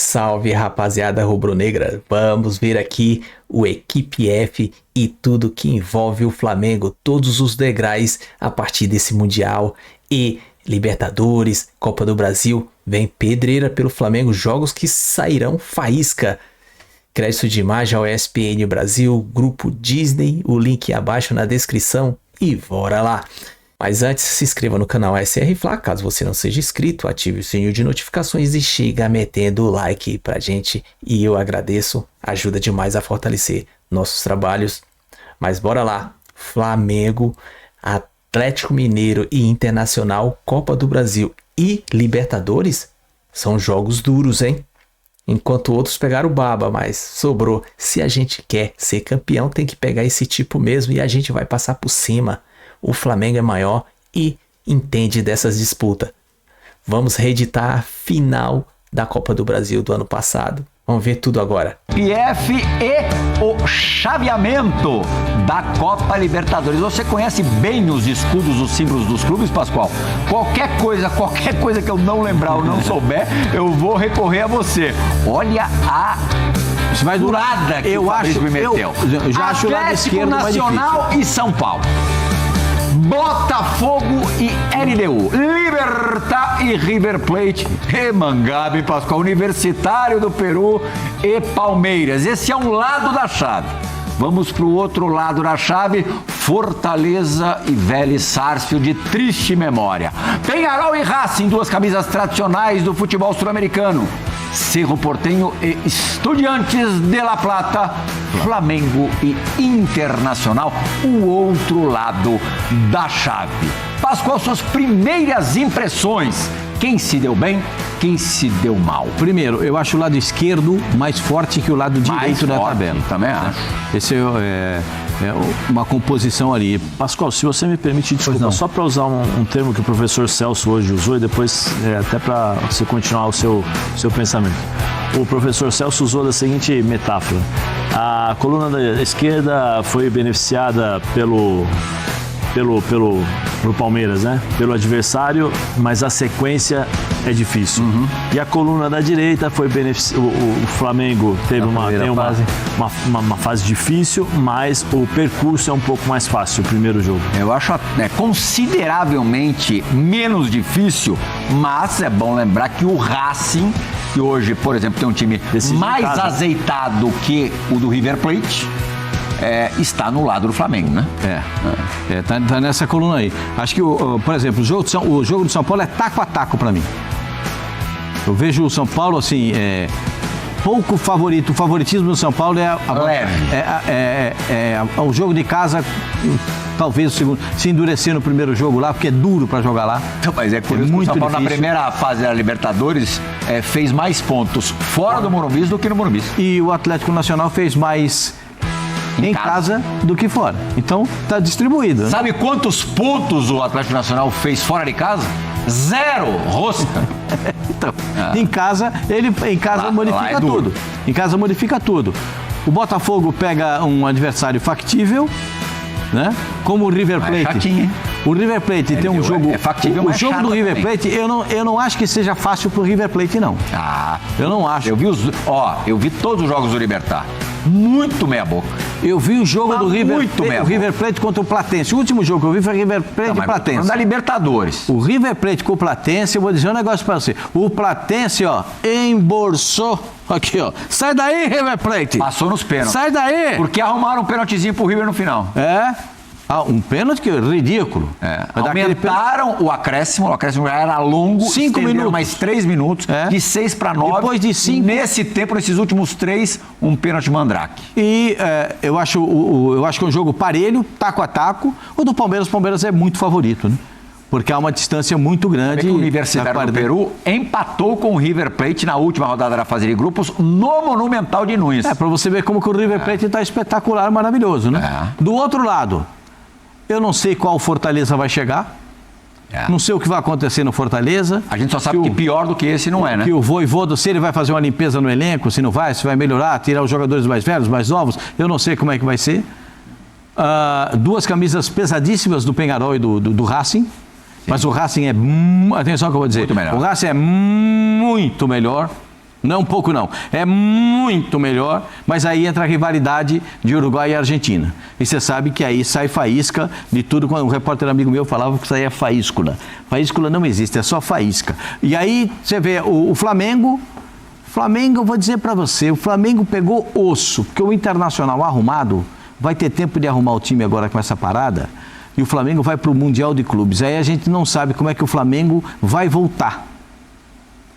Salve, rapaziada rubro-negra, vamos ver aqui o Equipe F e tudo que envolve o Flamengo, todos os degraus a partir desse Mundial e Libertadores, Copa do Brasil, vem pedreira pelo Flamengo, jogos que sairão faísca. Crédito de imagem ao ESPN Brasil, Grupo Disney, o link abaixo na descrição e bora lá! Mas antes, se inscreva no canal SR Fla, caso você não seja inscrito, ative o sininho de notificações e chega metendo o like pra gente. E eu agradeço, ajuda demais a fortalecer nossos trabalhos. Mas bora lá, Flamengo, Atlético Mineiro e Internacional, Copa do Brasil e Libertadores são jogos duros, hein? Enquanto outros pegaram o baba, mas sobrou. Se a gente quer ser campeão, tem que pegar esse tipo mesmo e a gente vai passar por cima. O Flamengo é maior e entende dessas disputas. Vamos reeditar a final da Copa do Brasil do ano passado. Vamos ver tudo agora. PF e o chaveamento da Copa Libertadores. Você conhece bem os escudos, os símbolos dos clubes, Pascoal? Qualquer coisa que eu não lembrar ou não souber, eu vou recorrer a você. Olha a durada que o Fabrício me meteu. Eu já acho o lado esquerdo mais difícil. Nacional e São Paulo. Botafogo e LDU, Libertad e River Plate, Remangabe, Pascoal, Universitário do Peru e Palmeiras. Esse é um lado da chave. Vamos para o outro lado da chave, Fortaleza e Vélez Sarsfield, de triste memória. Peñarol e Racing, duas camisas tradicionais do futebol sul-americano. Cerro Porteño e Estudiantes de La Plata, Flamengo e Internacional, o outro lado da chave. Pascoal, suas primeiras impressões. Quem se deu bem, quem se deu mal? Primeiro, eu acho o lado esquerdo mais forte que o lado direito da tabela. Também acho. Esse é uma composição ali. Pascoal, se você me permite, desculpa, só para usar um termo que o professor Celso hoje usou e depois até para você continuar o seu pensamento. O professor Celso usou da seguinte metáfora. A coluna da esquerda foi beneficiada pelo Palmeiras, né? Pelo adversário, mas a sequência é difícil. E a coluna da direita foi beneficiada. O Flamengo teve uma fase difícil, mas o percurso é um pouco mais fácil, o primeiro jogo. Eu acho consideravelmente menos difícil, mas é bom lembrar que o Racing, que hoje, por exemplo, tem um time mais azeitado que o do River Plate, está no lado do Flamengo, né? Tá nessa coluna aí. Acho que, por exemplo, o jogo do São Paulo é taco a taco para mim. Eu vejo o São Paulo, assim, pouco favorito. O favoritismo do São Paulo o jogo de casa, talvez o segundo, se endurecer no primeiro jogo lá, porque é duro para jogar lá. Mas é curioso que o São Paulo, na primeira fase da Libertadores, fez mais pontos fora do Morumbi do que no Morumbi. E o Atlético Nacional fez mais em casa do que fora. Então, tá distribuído. Né? Sabe quantos pontos o Atlético Nacional fez fora de casa? 0! Rosca. Então, em casa modifica tudo. Em casa modifica tudo. O Botafogo pega um adversário factível, né? Como o River Plate. Chatinho, hein? O River Plate tem um jogo. É factível, o jogo do River Plate, eu não acho que seja fácil pro River Plate, não. Eu não acho. Eu vi todos os jogos do Libertad. Muito meia boca. Eu vi o jogo do River Plate contra o Platense. O último jogo que eu vi foi River Plate e Platense. Da Libertadores. O River Plate com o Platense, eu vou dizer um negócio pra você. O Platense, embolsou. Aqui, Sai daí, River Plate. Passou nos pênaltis. Sai daí. Porque arrumaram um pênaltizinho pro River no final. Um pênalti que é ridículo. Aumentaram o acréscimo já era longo. 5 minutos. Mais 3 minutos, de 6 para 9. Depois de 5. Nesse tempo, nesses últimos 3, um pênalti mandrake. E eu acho que é um jogo parelho, taco a taco. O do Palmeiras, é muito favorito, né? Porque há uma distância muito grande. O Universitário do Peru empatou com o River Plate na última rodada da fase de grupos no Monumental de Nunes. Para você ver como que o River Plate está espetacular, maravilhoso, né? Do outro lado, eu não sei qual Fortaleza vai chegar. Não sei o que vai acontecer no Fortaleza. A gente só sabe que pior do que esse não é, né? Que o Vojvoda, se ele vai fazer uma limpeza no elenco, se não vai, se vai melhorar, tirar os jogadores mais velhos, mais novos, eu não sei como é que vai ser. Duas camisas pesadíssimas do Peñarol e do Racing. Mas o Racing atenção que eu vou dizer. Muito melhor. O Racing é muito melhor. Não é um pouco não, é muito melhor, mas aí entra a rivalidade de Uruguai e Argentina. E você sabe que aí sai faísca de tudo. Quando um repórter amigo meu falava que isso aí é faíscula. Faíscula não existe, é só faísca. E aí você vê o Flamengo, eu vou dizer para você, o Flamengo pegou osso, porque o Internacional arrumado vai ter tempo de arrumar o time agora com essa parada, e o Flamengo vai para o Mundial de Clubes. Aí a gente não sabe como é que o Flamengo vai voltar.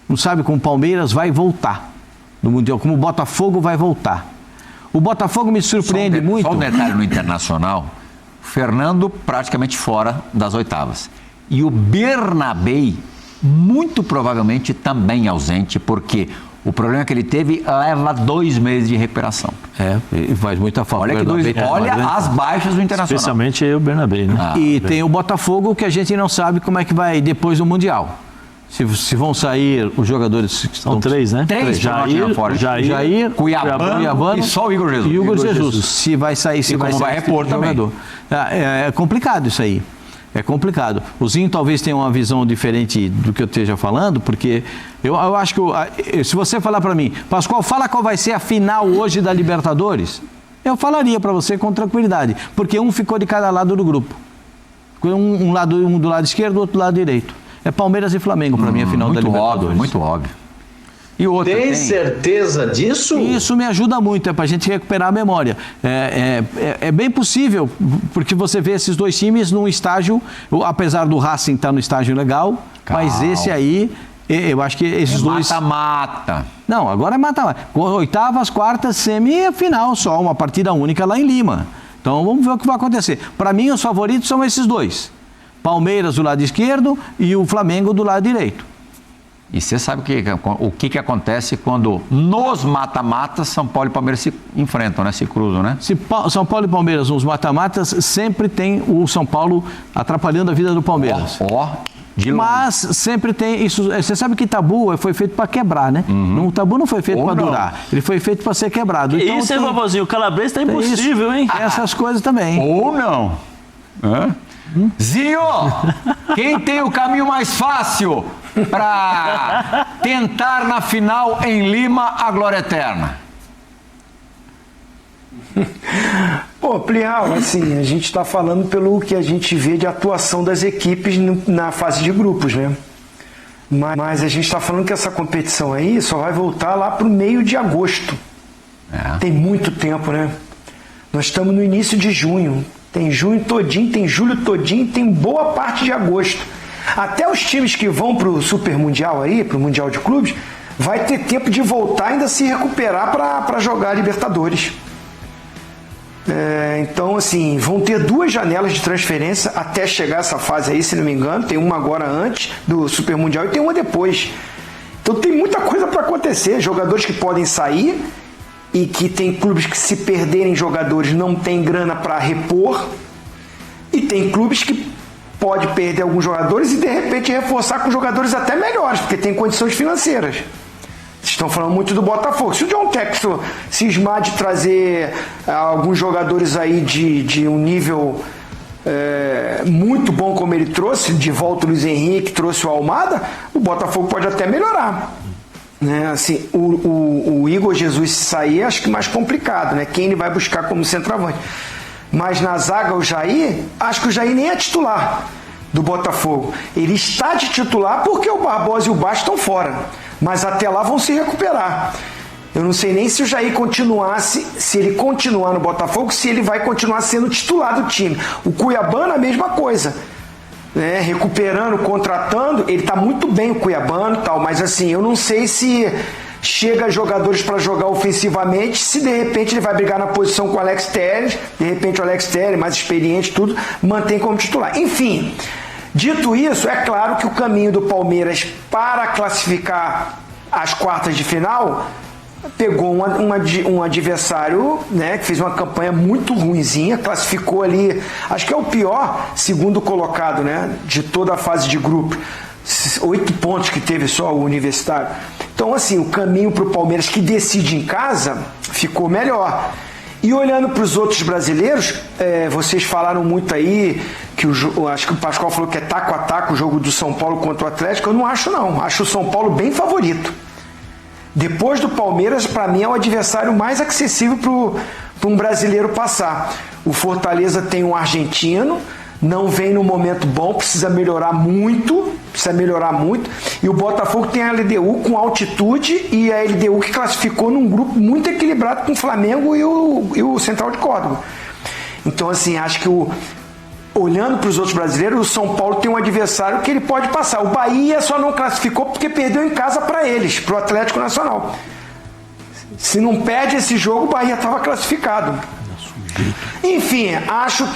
Não sabe como o Palmeiras vai voltar no Mundial, como o Botafogo vai voltar. O Botafogo me surpreende muito. Só um detalhe no Internacional, Fernando praticamente fora das oitavas. E o Bernabéu, muito provavelmente também ausente, porque o problema que ele teve leva 2 meses de recuperação. E faz muita falta. Olha as baixas do Internacional. Especialmente o Bernabéu, né? E tem o Botafogo, que a gente não sabe como é que vai depois do Mundial. Se vão sair os jogadores que São 3, né? 3 Jair, Cuiabano e só o Igor Jesus. E o Igor Jesus. Se vai sair, se vai repor também. Jogador. É complicado isso aí. É complicado. O Zinho talvez tenha uma visão diferente do que eu esteja falando, porque eu acho que, se você falar para mim, Pascoal, fala qual vai ser a final hoje da Libertadores, eu falaria para você com tranquilidade, porque um ficou de cada lado do grupo. Um do lado esquerdo, outro do lado direito. É Palmeiras e Flamengo para mim a final da Libertadores. Muito óbvio. E outra, tem certeza disso? Isso me ajuda muito, é para a gente recuperar a memória. É bem possível, porque você vê esses dois times num estágio, apesar do Racing estar no estágio legal, mas esse aí, eu acho que esses dois... Mata-mata. Não, agora é mata-mata. Oitavas, quartas, semi e final só, uma partida única lá em Lima. Então vamos ver o que vai acontecer. Para mim, os favoritos são esses dois. Palmeiras do lado esquerdo e o Flamengo do lado direito. E você sabe o que acontece quando nos mata-matas São Paulo e Palmeiras se enfrentam, né? Se cruzam, né? São Paulo e Palmeiras nos mata-matas, sempre tem o São Paulo atrapalhando a vida do Palmeiras. Mas sempre tem isso. Você sabe que tabu foi feito para quebrar, né? O tabu não foi feito para durar. Ele foi feito para ser quebrado. Então, isso, Babozinho, o Calabrês está impossível, hein? Tem essas coisas também. Ou não. Zinho, quem tem o caminho mais fácil para tentar na final em Lima a glória eterna? Pô, Plihal, assim, a gente está falando pelo que a gente vê de atuação das equipes na fase de grupos, né? Mas a gente está falando que essa competição aí só vai voltar lá para o meio de agosto. Tem muito tempo, né? Nós estamos no início de junho. Tem junho todinho, tem julho todinho, tem boa parte de agosto. Até os times que vão para o Super Mundial aí, para o Mundial de Clubes, vai ter tempo de voltar e ainda se recuperar para jogar a Libertadores. Então, assim, vão ter 2 janelas de transferência até chegar essa fase aí, se não me engano. Tem uma agora antes do Super Mundial e tem uma depois. Então tem muita coisa para acontecer. Jogadores que podem sair e que tem clubes que, se perderem jogadores, não tem grana para repor. E tem clubes que pode perder alguns jogadores e de repente reforçar com jogadores até melhores, porque tem condições financeiras. Vocês estão falando muito do Botafogo. Se o John Textor cismar de trazer alguns jogadores aí de um nível muito bom como ele trouxe, de volta o Luiz Henrique, trouxe o Almada, o Botafogo pode até melhorar. Né? Assim, o Igor Jesus, se sair, acho que mais complicado, né? Quem ele vai buscar como centroavante. Mas na zaga, o Jair, acho que o Jair nem é titular do Botafogo. Ele está de titular porque o Barbosa e o Bastos estão fora. Mas até lá vão se recuperar. Eu não sei nem se o Jair continuasse, se ele continuar no Botafogo, se ele vai continuar sendo titular do time. O Cuiabano, a mesma coisa. Recuperando, contratando, ele está muito bem, o Cuiabano e tal, mas assim, eu não sei se chega jogadores para jogar ofensivamente, se de repente ele vai brigar na posição com o Alex Telles, de repente o Alex Telles, mais experiente, tudo, mantém como titular. Enfim, dito isso, é claro que o caminho do Palmeiras para classificar as quartas de final pegou um adversário, né, que fez uma campanha muito ruinzinha, classificou ali, acho que é o pior segundo colocado, né, de toda a fase de grupo. 8 pontos que teve só o Universitário. Então, assim, o caminho para o Palmeiras, que decide em casa, ficou melhor. E olhando para os outros brasileiros, vocês falaram muito aí, que acho que o Pascoal falou que é taco a taco o jogo do São Paulo contra o Atlético. Eu não acho, não. Acho o São Paulo bem favorito. Depois do Palmeiras, para mim, é o adversário mais acessível para um brasileiro passar. O Fortaleza tem um argentino, não vem no momento bom, precisa melhorar muito. E o Botafogo tem a LDU com altitude e a LDU que classificou num grupo muito equilibrado com o Flamengo e o Central de Córdoba. Então, assim, acho que olhando para os outros brasileiros, o São Paulo tem um adversário que ele pode passar. O Bahia só não classificou porque perdeu em casa para eles, para o Atlético Nacional. Se não perde esse jogo, o Bahia estava classificado. Enfim, acho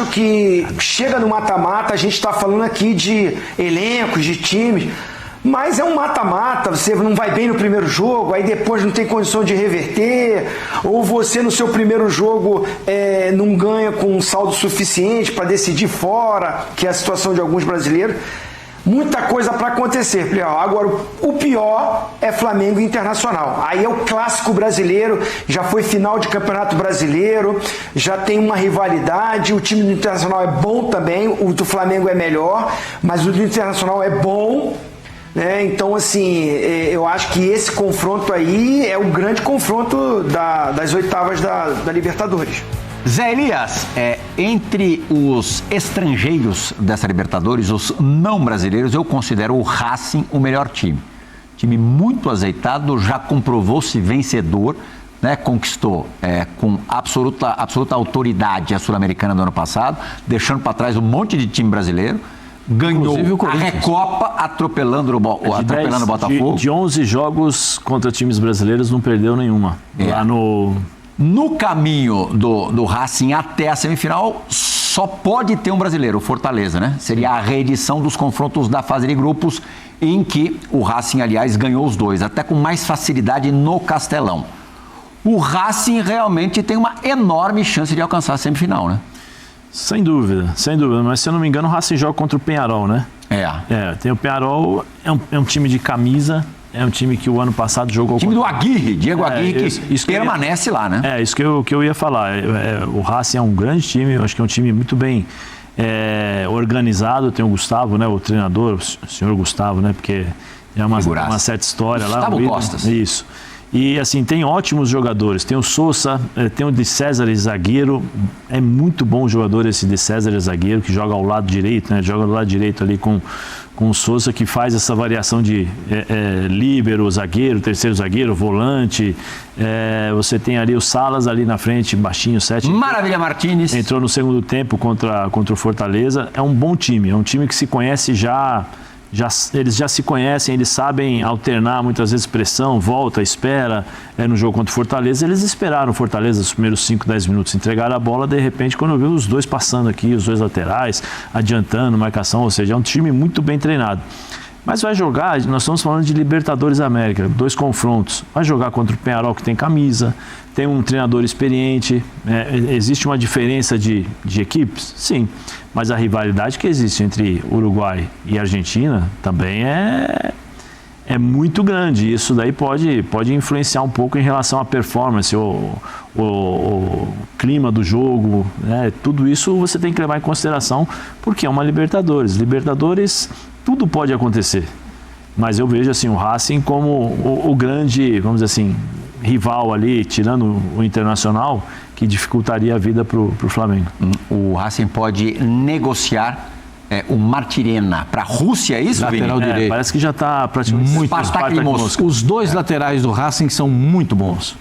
que chega no mata-mata, a gente está falando aqui de elencos, de times, mas é um mata-mata, você não vai bem no primeiro jogo, aí depois não tem condição de reverter, ou você no seu primeiro jogo não ganha com um saldo suficiente para decidir fora, que é a situação de alguns brasileiros. Muita coisa para acontecer, Prial. Agora, o pior é Flamengo e Internacional. Aí é o clássico brasileiro, já foi final de Campeonato Brasileiro, já tem uma rivalidade, o time do Internacional é bom também, o do Flamengo é melhor, mas o do Internacional é bom, né? Então, assim, eu acho que esse confronto aí é o grande confronto das oitavas da Libertadores. Zé Elias, entre os estrangeiros dessa Libertadores, os não brasileiros, eu considero o Racing o melhor time. Time muito azeitado, já comprovou-se vencedor, né? Conquistou com absoluta autoridade a Sul-Americana do ano passado, deixando para trás um monte de time brasileiro. Ganhou a Recopa atropelando o Botafogo. De 11 jogos contra times brasileiros, não perdeu nenhuma. Lá No caminho do Racing até a semifinal, só pode ter um brasileiro, o Fortaleza, né? Seria a reedição dos confrontos da fase de grupos, em que o Racing, aliás, ganhou os dois, até com mais facilidade no Castelão. O Racing realmente tem uma enorme chance de alcançar a semifinal, né? Sem dúvida. Mas, se eu não me engano, o Racing joga contra o Peñarol, né? Tem o Peñarol, é um time de camisa. É um time que o ano passado jogou... O time do Aguirre, Diego Aguirre, que permanece lá, né? Isso que eu ia falar. O Racing é um grande time, eu acho que é um time muito bem organizado. Tem o Gustavo, né? O treinador, o senhor Gustavo, né? Porque é uma certa história lá. Gustavo Costas. Isso. E, assim, tem ótimos jogadores. Tem o Sousa, tem o de César zagueiro. É muito bom o jogador esse de César zagueiro, que joga ao lado direito, né? Joga do lado direito ali com o Sousa, que faz essa variação de líbero, zagueiro, terceiro zagueiro, volante. Você tem ali o Salas ali na frente, baixinho, 7. Maravilha Martínez. Entrou no segundo tempo contra o Fortaleza. É um bom time, é um time que se conhece eles já se conhecem, eles sabem alternar muitas vezes pressão, volta, espera. No jogo contra o Fortaleza, eles esperaram o Fortaleza os primeiros 5, 10 minutos, entregaram a bola, de repente, quando eu vi os dois passando aqui, os dois laterais, adiantando, marcação, ou seja, é um time muito bem treinado. Mas vai jogar, nós estamos falando de Libertadores América, 2 confrontos. Vai jogar contra o Peñarol, que tem camisa, tem um treinador experiente. Existe uma diferença de equipes? Sim. Mas a rivalidade que existe entre Uruguai e Argentina também é muito grande. Isso daí pode influenciar um pouco em relação à performance, o clima do jogo, né? Tudo isso você tem que levar em consideração, porque é uma Libertadores. Libertadores, tudo pode acontecer. Mas eu vejo assim, o Racing como o grande, vamos dizer assim, rival ali, tirando o Internacional, que dificultaria a vida para o Flamengo. O Racing pode negociar o Martirena para a Rússia, é isso, lateral direito? Parece que já está praticamente muito bom. Os dois laterais do Racing são muito bons.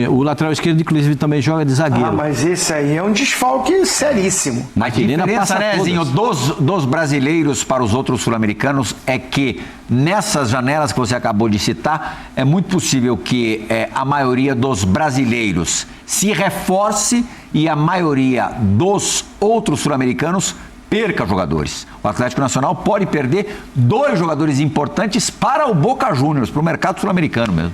O lateral esquerdo, inclusive, também joga de zagueiro. Mas esse aí é um desfalque seríssimo. A diferença, né, Zinho, dos brasileiros para os outros sul-americanos é que nessas janelas que você acabou de citar, é muito possível que a maioria dos brasileiros se reforce e a maioria dos outros sul-americanos perca jogadores. O Atlético Nacional pode perder 2 jogadores importantes para o Boca Juniors, para o mercado sul-americano mesmo.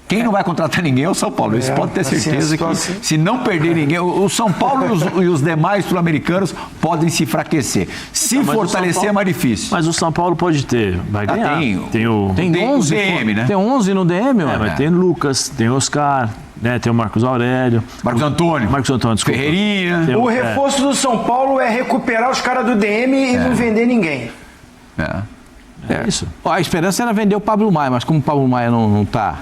Quem não vai contratar ninguém é o São Paulo. Isso pode ter certeza que se não perder ninguém, o São Paulo e os demais sul-americanos podem se enfraquecer. Se fortalecer é mais difícil. Mas o São Paulo pode ter, vai ganhar. Tem 11 DM, né? Tem 11 no DM, mas tem Lucas, tem Oscar, né? Tem o Marcos Aurélio. Marcos Antônio, desculpa. Ferreirinha. O reforço do São Paulo é recuperar os caras do DM e não vender ninguém. É isso. A esperança era vender o Pablo Maia, mas como o Pablo Maia não está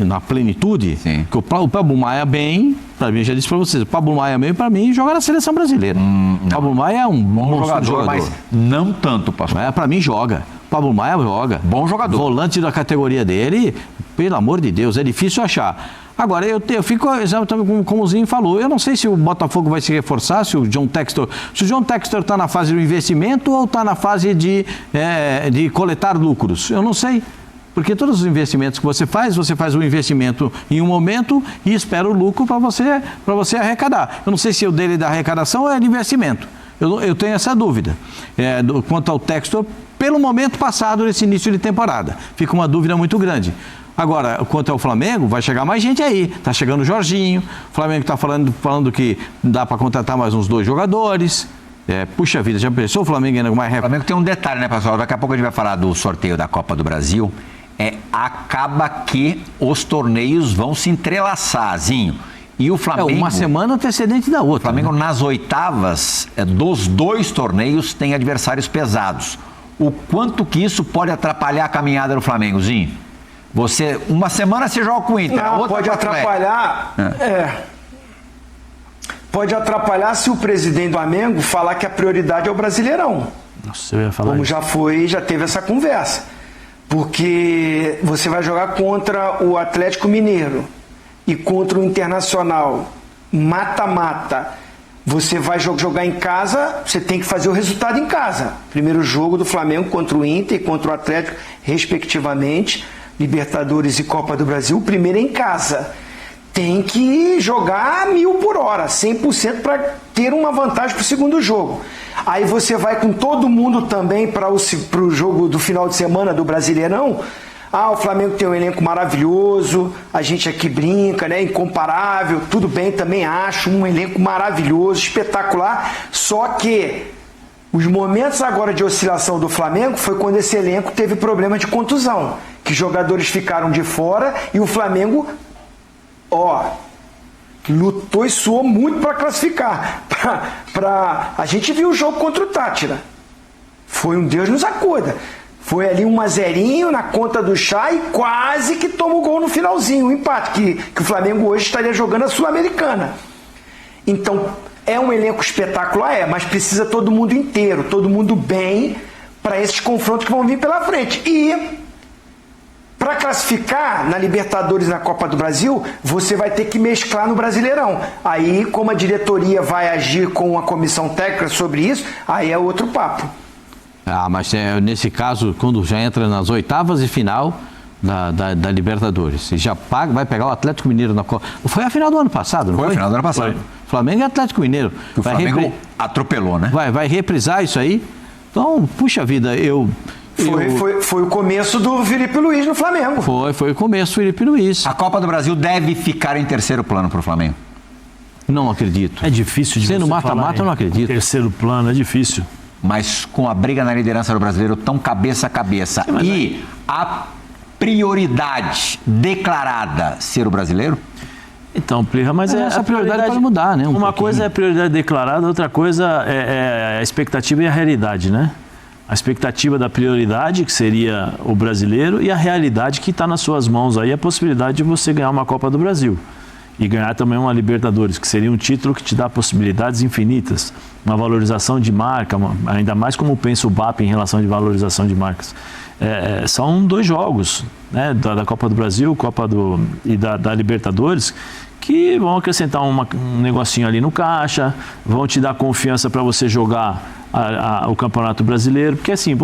na plenitude, que o Pablo Maia bem, para mim, já disse para vocês, o Pablo Maia bem, para mim, joga na seleção brasileira. O Pablo Maia é um bom jogador, mas não tanto, pastor. Para mim, joga. O Pablo Maia joga. Bom jogador. Volante da categoria dele, pelo amor de Deus, é difícil achar. Agora, eu fico exatamente como o Zinho falou, eu não sei se o Botafogo vai se reforçar, se o John Textor está na fase do investimento ou está na fase de coletar lucros. Eu não sei. Porque todos os investimentos que você faz um investimento em um momento e espera o lucro para você arrecadar. Eu não sei se o dele da arrecadação é de investimento. Eu tenho essa dúvida. Quanto ao Textor, pelo momento passado, nesse início de temporada. Fica uma dúvida muito grande. Agora, quanto ao Flamengo, vai chegar mais gente aí. Está chegando o Jorginho. O Flamengo está falando que dá para contratar mais uns 2 jogadores. Puxa vida, já pensou o Flamengo ainda mais... O Flamengo tem um detalhe, né, pessoal? Daqui a pouco a gente vai falar do sorteio da Copa do Brasil. Acaba que os torneios vão se entrelaçar, Zinho. E o Flamengo... uma semana antecedente da outra. O Flamengo, nas oitavas dos 2 torneios, tem adversários pesados. O quanto que isso pode atrapalhar a caminhada do Flamengo, Zinho? Uma semana você joga com o Inter, a outra pode atrapalhar. Pode atrapalhar se o presidente do Flamengo falar que a prioridade é o Brasileirão. Nossa, eu ia falar Como isso. já teve essa conversa. Porque você vai jogar contra o Atlético Mineiro e contra o Internacional, mata-mata. Você vai jogar em casa, você tem que fazer o resultado em casa. Primeiro jogo do Flamengo contra o Inter e contra o Atlético, respectivamente, Libertadores e Copa do Brasil, o primeiro é em casa. Tem que jogar 1000 por hora, 100% para ter uma vantagem para o segundo jogo. Aí você vai com todo mundo também para o jogo do final de semana do Brasileirão. O Flamengo tem um elenco maravilhoso, a gente aqui brinca, né? Incomparável, tudo bem, também acho um elenco maravilhoso, espetacular. Só que os momentos agora de oscilação do Flamengo foi quando esse elenco teve problema de contusão, que jogadores ficaram de fora e o Flamengo... lutou e suou muito para classificar. A gente viu o jogo contra o Tátira. Foi um Deus nos acuda. Foi ali 1-0 na conta do chá e quase que toma o gol no finalzinho, um empate, que o Flamengo hoje estaria jogando a Sul-Americana. Então, é um elenco espetacular, mas precisa todo mundo inteiro, todo mundo bem para esses confrontos que vão vir pela frente. E para classificar na Libertadores e na Copa do Brasil, você vai ter que mesclar no Brasileirão. Aí, como a diretoria vai agir com a comissão técnica sobre isso, aí é outro papo. Mas nesse caso, quando já entra nas oitavas e final da Libertadores, você já vai pegar o Atlético Mineiro na Copa. Foi a final do ano passado, não foi? Foi a final do ano passado. Flamengo e Atlético Mineiro. O Flamengo atropelou, né? Vai reprisar isso aí. Então, puxa vida, Foi o começo do Felipe Luiz no Flamengo. Foi o começo do Felipe Luiz. A Copa do Brasil deve ficar em terceiro plano para o Flamengo? Não acredito. É difícil de Sendo você mata-mata, eu não acredito. Terceiro plano, é difícil. Mas com a briga na liderança do Brasileiro tão cabeça a cabeça. Sim, e a prioridade declarada ser o brasileiro? Então, Plirra, mas essa prioridade pode mudar, né? Uma coisa é a prioridade declarada, outra coisa é a expectativa e a realidade, né? A expectativa da prioridade, que seria o brasileiro, e a realidade que está nas suas mãos aí, a possibilidade de você ganhar uma Copa do Brasil. E ganhar também uma Libertadores, que seria um título que te dá possibilidades infinitas. Uma valorização de marca, ainda mais como pensa o BAP em relação de valorização de marcas. São 2 jogos, né, da Copa do Brasil e da Libertadores, que vão acrescentar um negocinho ali no caixa, vão te dar confiança para você jogar o Campeonato Brasileiro. Porque assim,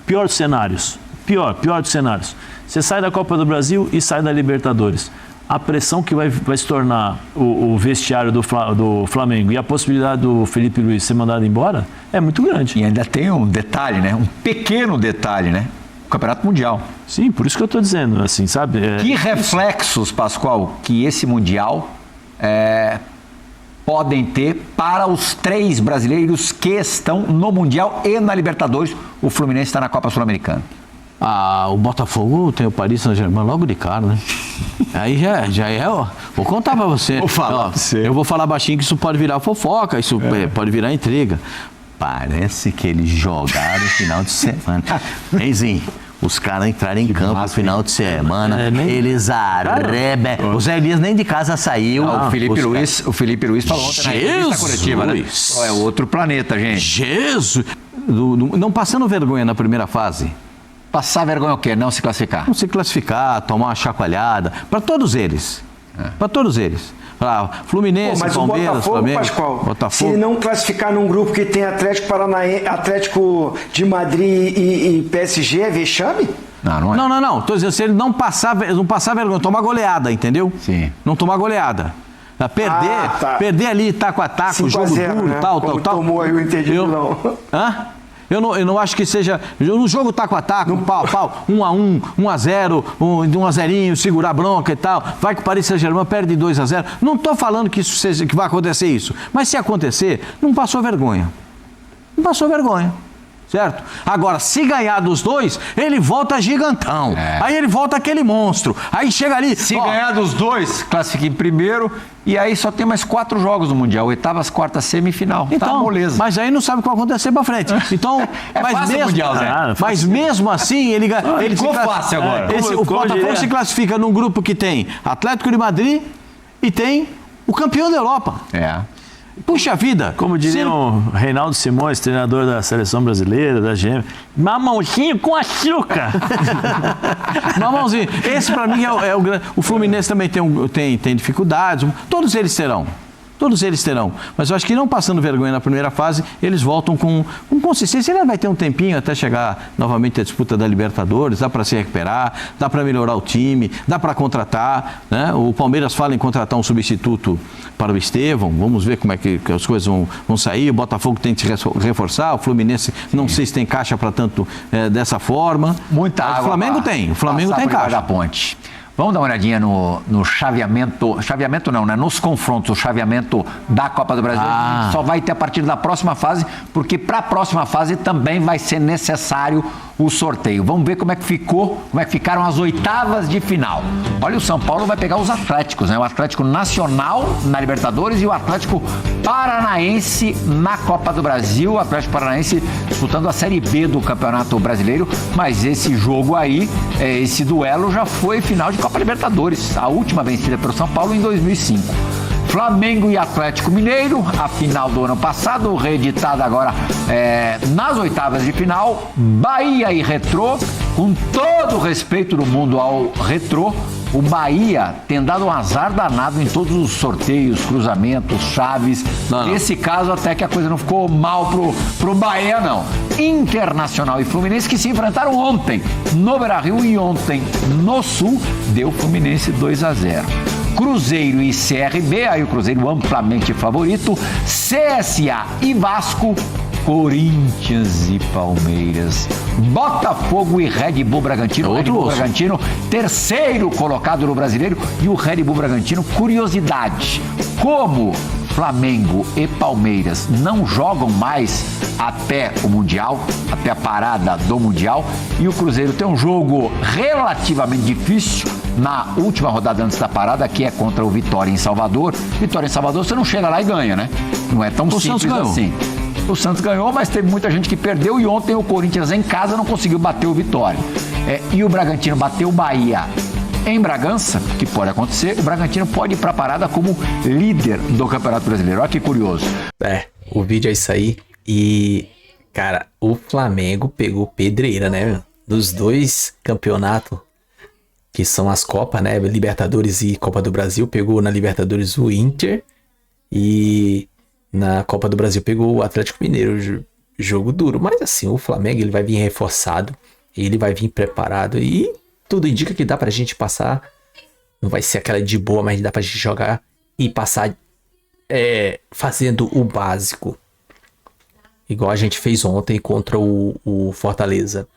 pior dos cenários. Pior dos cenários. Você sai da Copa do Brasil e sai da Libertadores. A pressão que vai se tornar o vestiário do Flamengo e a possibilidade do Felipe Luiz ser mandado embora é muito grande. E ainda tem um detalhe, né? Um pequeno detalhe, né? O Campeonato Mundial. Sim, por isso que eu estou dizendo, assim, sabe? Que reflexos, Pascoal, que esse Mundial podem ter para os 3 brasileiros que estão no Mundial e na Libertadores? O Fluminense está na Copa Sul-Americana. O Botafogo tem o Paris Saint-Germain logo de cara, né? Aí já é, ó. Vou contar pra você. Vou falar pra você. Eu vou falar baixinho que isso pode virar fofoca, isso pode virar intriga. Parece que eles jogaram no final de semana. Reizinho, os caras entraram em campo no final de semana, eles arrebem. O Zé Elias nem de casa saiu. O Felipe Luiz falou ontem na entrevista coletiva, né? É outro planeta, gente. Jesus! Não passando vergonha na primeira fase. Passar vergonha o quê? Não se classificar. Não se classificar, tomar uma chacoalhada. Para todos eles. Para todos eles. Para Fluminense, mas Palmeiras, o Botafogo, Flamengo, Pascoal, Botafogo. Se ele não classificar num grupo que tem Atlético de Madrid e PSG, é vexame? Não é. Não. Tô dizendo, se ele não passar vergonha, tomar goleada, entendeu? Sim. Não tomar goleada. Perder ali, taco a taco, jogo 0, duro, né? tal. Tomou aí o entendido, não. Hã? Eu não acho que seja. No jogo taco a taco, pau a pau, 1-1, 1-0, 1-0, segurar a bronca e tal. Vai que o Paris Saint-Germain perde 2-0. Não estou falando que isso seja, que vai acontecer isso. Mas se acontecer, não passou vergonha. Não passou vergonha. Certo? Agora, se ganhar dos dois, ele volta gigantão. Aí ele volta aquele monstro. Aí chega ali. Se ganhar dos dois, classifica em primeiro. E aí só tem mais 4 jogos no Mundial. Oitavas, quartas, semifinal. Então, tá moleza. Mas aí não sabe o que vai acontecer pra frente. Então, mas mesmo assim, ele ficou fácil agora. O Botafogo se classifica num grupo que tem Atlético de Madrid e tem o campeão da Europa. Puxa vida! Como diria o Reinaldo Simões, treinador da Seleção Brasileira, da GM, mamãozinho com açúcar! Mamãozinho. Esse pra mim é o grande... O Fluminense também tem dificuldades, todos eles terão. Todos eles terão. Mas eu acho que não passando vergonha na primeira fase, eles voltam com consistência. Ele vai ter um tempinho até chegar novamente à disputa da Libertadores, dá para se recuperar, dá para melhorar o time, dá para contratar. Né? O Palmeiras fala em contratar um substituto para o Estevão. Vamos ver como é que as coisas vão sair. O Botafogo tem que se reforçar. O Fluminense não sei se tem caixa para tanto dessa forma. Muita água. O Flamengo tem. O Flamengo tem caixa. Da ponte. Vamos dar uma olhadinha no chaveamento. Chaveamento não, né? Nos confrontos, o chaveamento da Copa do Brasil. Só vai ter a partir da próxima fase, porque para a próxima fase também vai ser necessário o sorteio. Vamos ver como é que ficaram as oitavas de final. Olha, o São Paulo vai pegar os Atléticos, né? O Atlético Nacional na Libertadores e o Atlético Paranaense na Copa do Brasil. O Atlético Paranaense disputando a Série B do Campeonato Brasileiro, mas esse jogo aí, esse duelo já foi final de Copa Libertadores, a última vencida pelo São Paulo em 2005. Flamengo e Atlético Mineiro, a final do ano passado, reeditada agora nas oitavas de final. Bahia e Retrô, com todo o respeito do mundo ao Retrô, o Bahia tem dado um azar danado em todos os sorteios, cruzamentos, chaves. Nesse caso, até que a coisa não ficou mal pro Bahia, não. Internacional e Fluminense que se enfrentaram ontem no Beira-Rio e ontem no Sul, deu Fluminense 2-0. Cruzeiro e CRB, aí o Cruzeiro amplamente favorito. CSA e Vasco, Corinthians e Palmeiras. Botafogo e Red Bull Bragantino. Red Bull Bragantino, terceiro colocado no Brasileiro. E o Red Bull Bragantino, curiosidade. Como Flamengo e Palmeiras não jogam mais até o Mundial, até a parada do Mundial, e o Cruzeiro tem um jogo relativamente difícil na última rodada antes da parada, que é contra o Vitória em Salvador. Vitória em Salvador você não chega lá e ganha, né? Não é tão simples assim. O Santos ganhou, mas teve muita gente que perdeu, e ontem o Corinthians em casa não conseguiu bater o Vitória. E o Bragantino bateu o Bahia em Bragança, que pode acontecer. O Bragantino pode ir para a parada como líder do Campeonato Brasileiro. Olha que curioso. O vídeo é isso aí. E, cara, o Flamengo pegou pedreira, né? Dos dois campeonatos, que são as Copas, né? Libertadores e Copa do Brasil. Pegou na Libertadores o Inter e na Copa do Brasil pegou o Atlético Mineiro. Jogo duro. Mas assim, o Flamengo ele vai vir reforçado. Ele vai vir preparado e tudo indica que dá pra gente passar. Não vai ser aquela de boa, mas dá pra gente jogar e passar fazendo o básico. Igual a gente fez ontem contra o Fortaleza.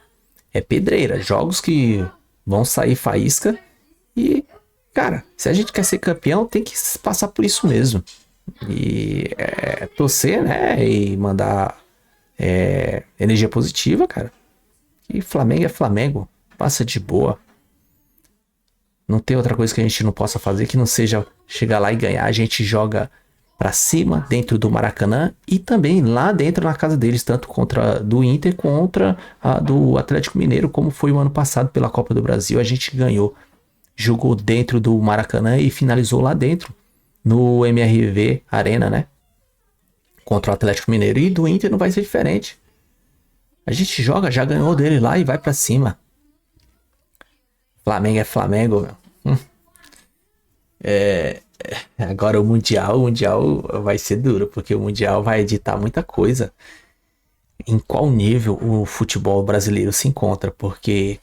É pedreira. Jogos que vão sair faísca. E, cara, se a gente quer ser campeão, tem que passar por isso mesmo. E torcer, né? E mandar energia positiva, cara. E Flamengo é Flamengo. Passa de boa. Não tem outra coisa que a gente não possa fazer que não seja chegar lá e ganhar. A gente joga para cima dentro do Maracanã e também lá dentro na casa deles, tanto contra do Inter contra a do Atlético Mineiro, como foi o ano passado pela Copa do Brasil. A gente ganhou, jogou dentro do Maracanã e finalizou lá dentro no MRV Arena, né? Contra o Atlético Mineiro. E do Inter não vai ser diferente. A gente joga, já ganhou dele lá e vai para cima. Flamengo é Flamengo, meu. Agora o Mundial vai ser duro, porque o Mundial vai editar muita coisa. Em qual nível o futebol brasileiro se encontra, porque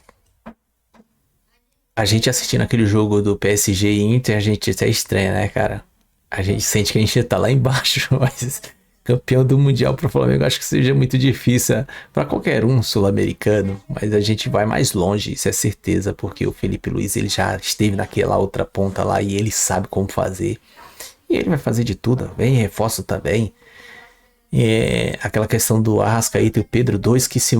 a gente assistindo aquele jogo do PSG e Inter, a gente até estranha, né, cara? A gente sente que a gente tá lá embaixo, mas campeão do Mundial pro Flamengo acho que seja muito difícil para qualquer um sul-americano, mas a gente vai mais longe, isso é certeza, porque o Felipe Luiz ele já esteve naquela outra ponta lá e ele sabe como fazer. E ele vai fazer de tudo, vem reforço também. Aquela questão do Arrascaeta e o Pedro, dois que se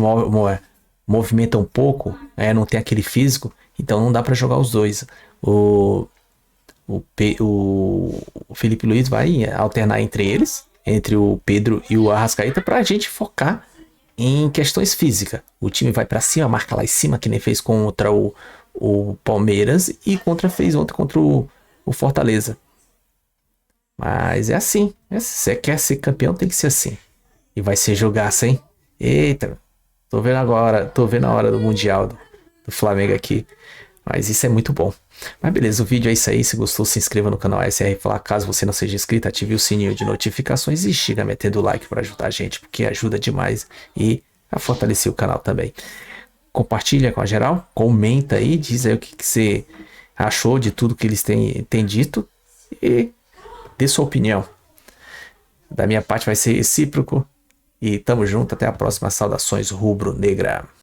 movimentam um pouco, não tem aquele físico, então não dá para jogar os dois. O Felipe Luiz vai alternar entre eles, entre o Pedro e o Arrascaeta, pra gente focar em questões físicas. O time vai pra cima, marca lá em cima, que nem fez contra o Palmeiras e fez ontem contra o Fortaleza. Mas é assim, se você quer ser campeão tem que ser assim. E vai ser jogaço, hein? Eita, tô vendo a hora do Mundial do Flamengo aqui. Mas isso é muito bom. Mas beleza, o vídeo é isso aí. Se gostou, se inscreva no canal SR Fla. Caso você não seja inscrito, ative o sininho de notificações e chega metendo o like para ajudar a gente, porque ajuda demais e a fortalecer o canal também. Compartilha com a geral, comenta aí, diz aí o que você achou de tudo que eles têm dito e dê sua opinião. Da minha parte vai ser recíproco e tamo junto. Até a próxima. Saudações rubro-negra.